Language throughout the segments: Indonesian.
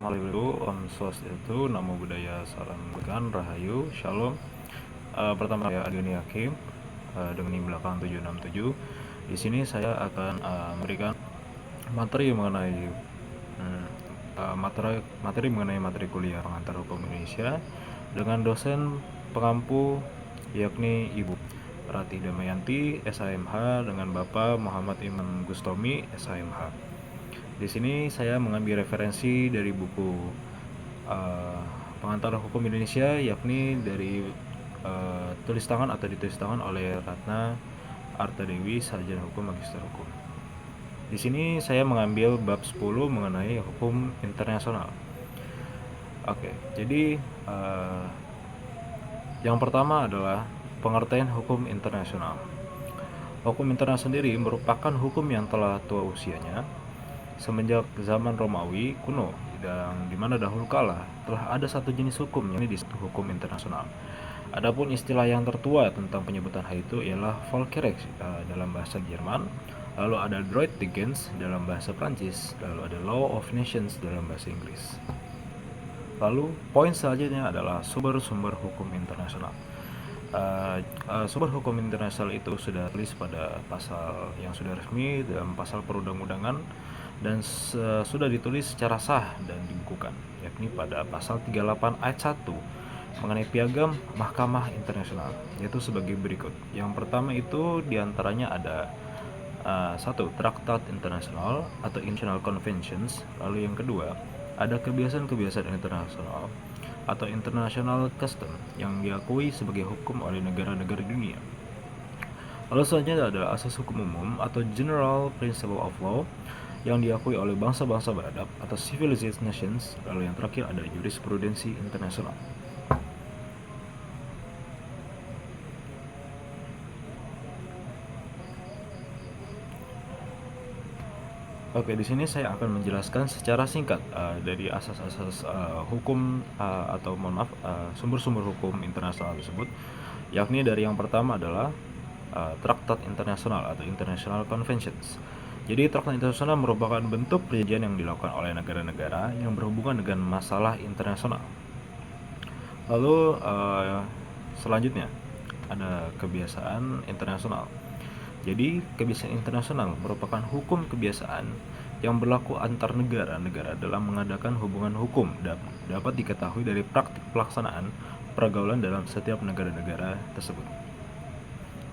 Om Swastiastu, Namo Buddhaya, Salam Kebajikan, Rahayu, Shalom. Pertama saya Agni Hakim dengan NIM belakang 767. Di sini saya akan memberikan materi mengenai materi kuliah pengantar hukum Indonesia dengan dosen pengampu yakni Ibu Rati Damayanti, SHMH, dengan Bapak Muhammad Imam Gustomi, SHMH. Di sini saya mengambil referensi dari buku pengantar hukum Indonesia, yakni dari tulis tangan atau ditulis tangan oleh Ratna Artadewi, Sarjana Hukum, Magister Hukum. Di sini saya mengambil bab 10 mengenai hukum internasional. Oke, jadi yang pertama adalah pengertian hukum internasional. Hukum internasional sendiri merupakan hukum yang telah tua usianya semenjak zaman Romawi kuno, dan dimana dahulu kala telah ada satu jenis hukum yang disebut hukum internasional. Adapun istilah yang tertua tentang penyebutan hal itu ialah Volksrecht dalam bahasa Jerman, lalu ada droit de gens dalam bahasa Prancis, lalu ada law of nations dalam bahasa Inggris. Lalu poin selanjutnya adalah sumber-sumber hukum internasional. Sumber hukum internasional itu sudah tulis pada pasal yang sudah resmi dalam pasal perundang-undangan dan sudah ditulis secara sah dan dibukukan, yakni pada pasal 38 ayat 1 mengenai piagam Mahkamah Internasional, yaitu sebagai berikut. Yang pertama itu diantaranya ada satu, Traktat Internasional atau International Conventions. Lalu yang kedua, ada kebiasaan-kebiasaan internasional atau international custom yang diakui sebagai hukum oleh negara-negara dunia. Lalu selanjutnya adalah asas hukum umum atau general principle of law yang diakui oleh bangsa-bangsa beradab atau civilized nations. Lalu yang terakhir ada jurisprudensi internasional. Oke, di sini saya akan menjelaskan secara singkat dari asas-asas hukum atau sumber-sumber hukum internasional tersebut, yakni dari yang pertama adalah Traktat Internasional atau International Conventions. Jadi traktat internasional merupakan bentuk perjanjian yang dilakukan oleh negara-negara yang berhubungan dengan masalah internasional. Lalu selanjutnya ada kebiasaan internasional. Jadi kebiasaan internasional merupakan hukum kebiasaan yang berlaku antar negara-negara dalam mengadakan hubungan hukum dan dapat diketahui dari praktik pelaksanaan pergaulan dalam setiap negara-negara tersebut.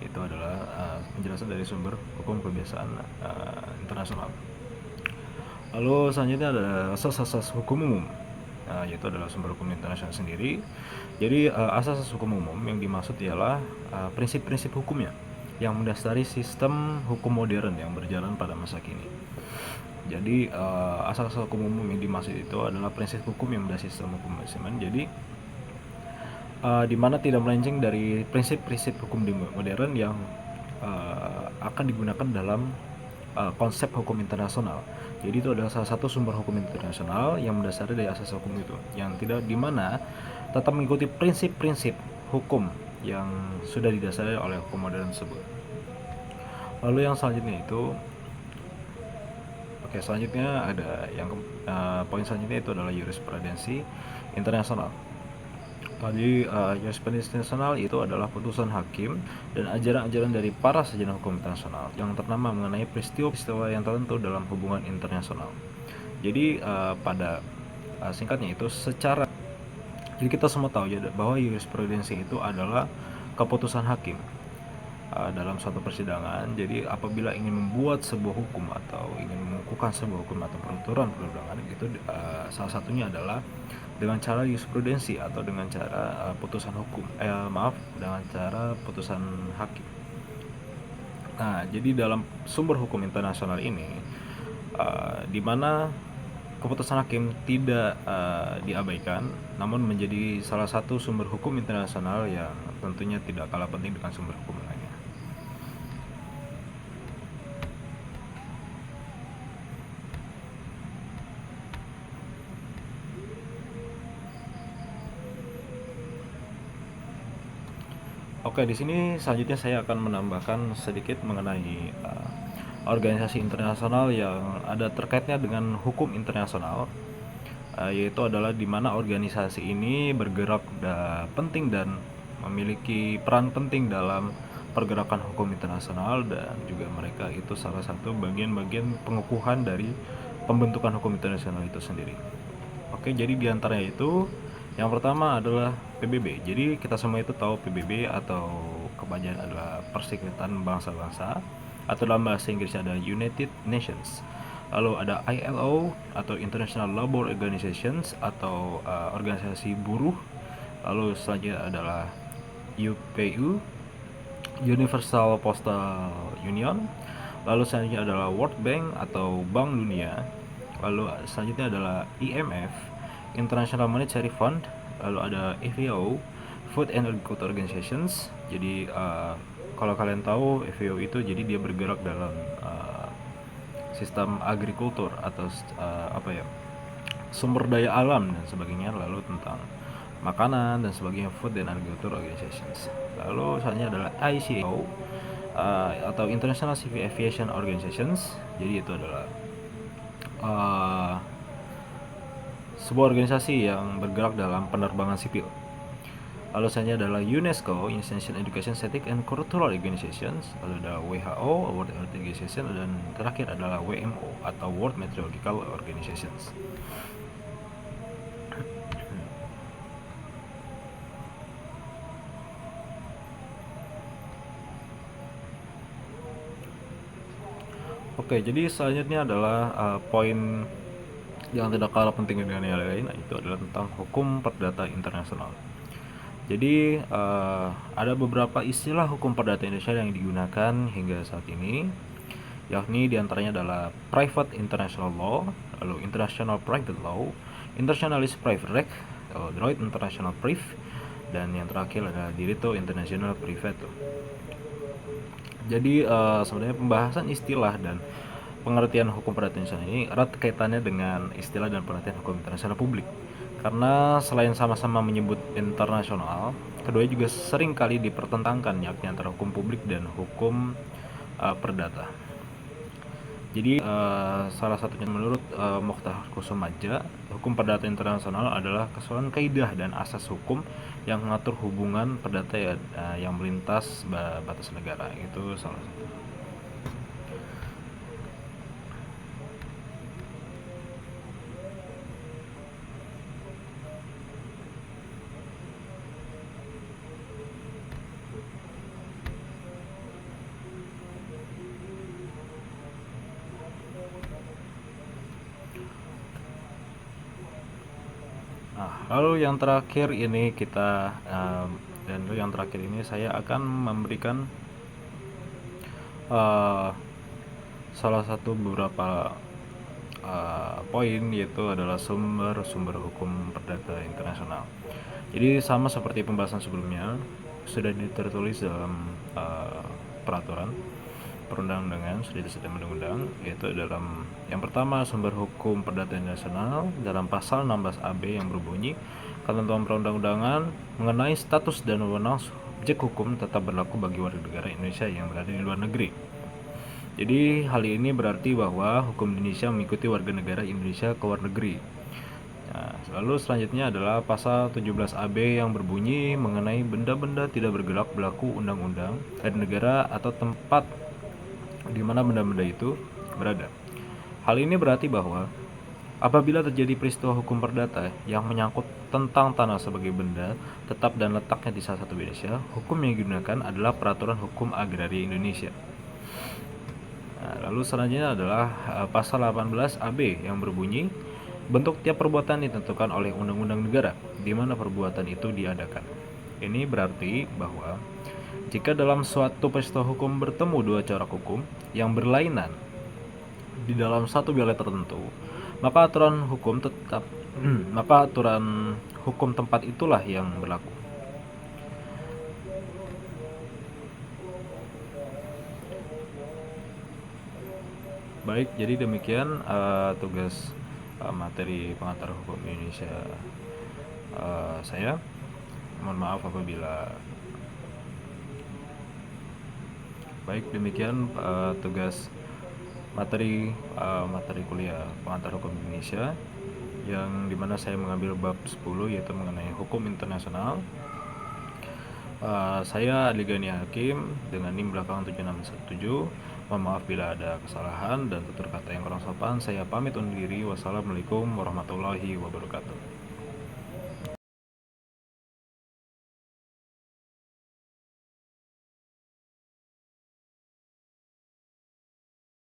Itu adalah penjelasan dari sumber hukum kebiasaan internasional. Lalu selanjutnya ada asas-asas hukum umum, yaitu adalah sumber hukum internasional sendiri. Jadi asas-asas hukum umum yang dimaksud ialah prinsip-prinsip hukumnya yang mendasari sistem hukum modern yang berjalan pada masa kini. Jadi asas-asas hukum umum yang dimaksud itu adalah prinsip hukum yang mendasari sistem hukum modern. Jadi di mana tidak melenceng dari prinsip-prinsip hukum modern yang akan digunakan dalam konsep hukum internasional. Jadi itu adalah salah satu sumber hukum internasional yang mendasari dari asas hukum itu, yang tidak di mana tetap mengikuti prinsip-prinsip hukum yang sudah didasari oleh hukum modern tersebut. Lalu yang selanjutnya itu, selanjutnya ada yang poin selanjutnya itu adalah jurisprudensi internasional. Jadi jurisprudensi internasional itu adalah putusan hakim dan ajaran-ajaran dari para sarjana hukum internasional yang ternama mengenai peristiwa-peristiwa yang tertentu dalam hubungan internasional. Jadi pada singkatnya itu jadi kita semua tahu ya bahwa jurisprudensi itu adalah keputusan hakim dalam suatu persidangan. Jadi apabila ingin membuat sebuah hukum atau ingin mengukuhkan sebuah hukum atau peraturan perundangan itu salah satunya adalah dengan cara jurisprudensi atau dengan cara dengan cara putusan hakim. Nah, jadi dalam sumber hukum internasional ini di mana keputusan hakim tidak diabaikan, namun menjadi salah satu sumber hukum internasional yang tentunya tidak kalah penting dengan sumber hukum lainnya. Oke, di sini selanjutnya saya akan menambahkan sedikit mengenai organisasi internasional yang ada terkaitnya dengan hukum internasional. yaitu adalah di mana organisasi ini bergerak penting dan memiliki peran penting dalam pergerakan hukum internasional, dan juga mereka itu salah satu bagian-bagian pengukuhan dari pembentukan hukum internasional itu sendiri. Oke, jadi diantaranya itu yang pertama adalah PBB. Jadi kita semua itu tahu PBB atau kepanjangan adalah Perserikatan Bangsa-Bangsa, atau dalam bahasa Inggrisnya ada United Nations. Lalu ada ILO atau International Labour Organizations atau organisasi buruh. Lalu selanjutnya adalah UPU, Universal Postal Union. Lalu selanjutnya adalah World Bank atau Bank Dunia. Lalu selanjutnya adalah IMF, International Monetary Fund. Lalu ada FAO, Food and Agriculture Organizations. Jadi kalau kalian tahu FAO itu, jadi dia bergerak dalam sistem agrikultur atau sumber daya alam dan sebagainya. Lalu tentang makanan dan sebagainya, Food and Agriculture Organizations. Lalu selanjutnya adalah ICAO, atau International Civil Aviation Organizations. Jadi itu adalah sebuah organisasi yang bergerak dalam penerbangan sipil. Lalu selanjutnya adalah UNESCO, International Education, Scientific and Cultural Organizations. Lalu ada WHO, World Health Organization, dan terakhir adalah WMO atau World Meteorological Organizations. Oke, jadi selanjutnya adalah poin yang tidak kalah penting dengan yang lain, itu adalah tentang hukum perdata internasional. Jadi ada beberapa istilah hukum perdata Indonesia yang digunakan hingga saat ini, yakni diantaranya adalah Private International Law, lalu International Private Law, Internationalist Private Right, Droit International Privé, dan yang terakhir adalah Diritto International Privato. Jadi sebenarnya pembahasan istilah dan pengertian hukum perdata internasional ini erat kaitannya dengan istilah dan pengertian hukum internasional publik. Karena selain sama-sama menyebut internasional, keduanya juga sering kali dipertentangkan, yakni antara hukum publik dan hukum perdata. Jadi salah satunya menurut Mokhtar Kusumaja, hukum perdata internasional adalah keseluruhan kaidah dan asas hukum yang mengatur hubungan perdata yang melintas batas negara. Itu salah satu. Lalu yang terakhir ini saya akan memberikan salah satu beberapa poin, yaitu adalah sumber-sumber hukum perdata internasional. Jadi sama seperti pembahasan sebelumnya, sudah tertulis dalam peraturan perundang-undangan, sudah disediakan undang-undang, yaitu dalam yang pertama sumber hukum perdata internasional dalam pasal 16 AB yang berbunyi, ketentuan perundang-undangan mengenai status dan wewenang subjek hukum tetap berlaku bagi warga negara Indonesia yang berada di luar negeri. Jadi hal ini berarti bahwa hukum Indonesia mengikuti warga negara Indonesia ke luar negeri. Nah, lalu selanjutnya adalah pasal 17 AB yang berbunyi mengenai benda-benda tidak bergerak berlaku undang-undang dari negara atau tempat di mana benda-benda itu berada. Hal ini berarti bahwa apabila terjadi peristiwa hukum perdata yang menyangkut tentang tanah sebagai benda tetap dan letaknya di salah satu Indonesia, hukum yang digunakan adalah Peraturan Hukum Agraria Indonesia. Nah, lalu selanjutnya adalah pasal 18 AB yang berbunyi bentuk tiap perbuatan ditentukan oleh undang-undang negara di mana perbuatan itu diadakan. Ini berarti bahwa jika dalam suatu peristiwa hukum bertemu dua corak hukum yang berlainan di dalam satu wilayah tertentu, maka aturan hukum tempat itulah yang berlaku. Baik, jadi demikian tugas materi pengantar hukum Indonesia saya. Mohon maaf apabila baik, demikian tugas materi kuliah pengantar hukum Indonesia yang dimana saya mengambil bab 10 yaitu mengenai hukum internasional. Saya Ali Gani Hakim dengan NIM belakang 7617. Mohon maaf bila ada kesalahan dan tutur kata yang kurang sopan. Saya pamit undur diri. Wassalamualaikum warahmatullahi wabarakatuh.